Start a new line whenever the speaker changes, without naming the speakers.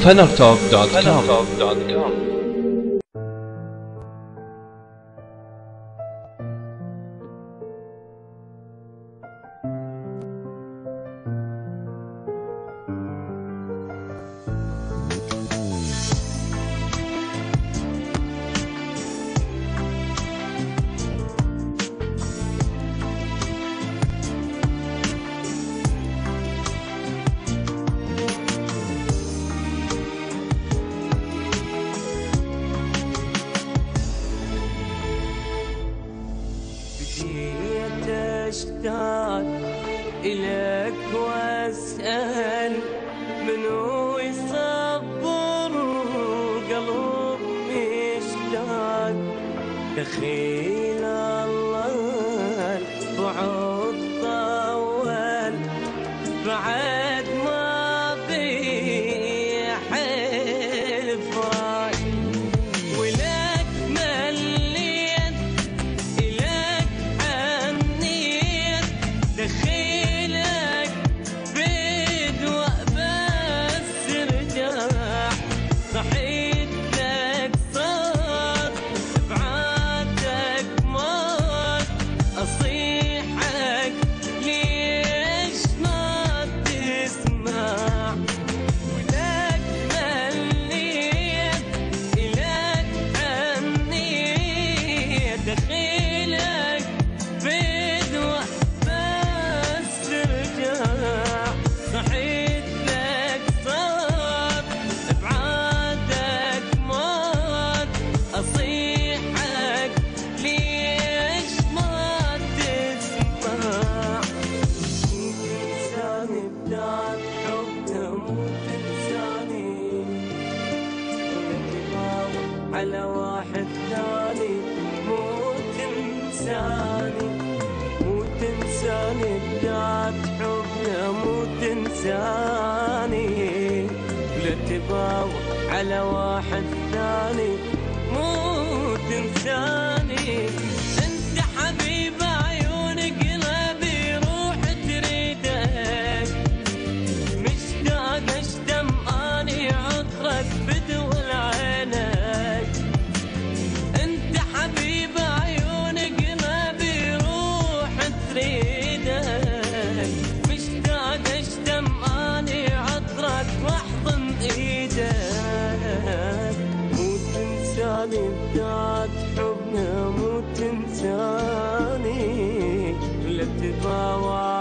funneltalk.com.
أشتاق إليك وأسأل منو يصبر قلب مشتاق دخيل الله البعد طول بعد ما بيحلفك ولك مليت إلك عنيت دخيلك بدوى بس رجع صحيت لك صار بعاتك موت أصيحك ليش ما تسمع ولك مليت إلك عنيت دخيلك بدوى بس رجع صحيت لك صار بعادك موت أصيحك ليش ما تسمع إنساني بدات حبنا مو تنساني على واحد ثاني مو تنساني مو تنساني بدات حبنا مو تنساني ولا تباوع على واحد ثاني مو تنساني انت حبيب عيون قلبي روح تريدك مشتاق اشتم اني عطرك بدول عينك انت حبيب عيون قلبي روح تريدك مشتاق اشتم اني عطرك واحضن ايدك مو تنساني بدات حبنا مو تنساني لا تباوع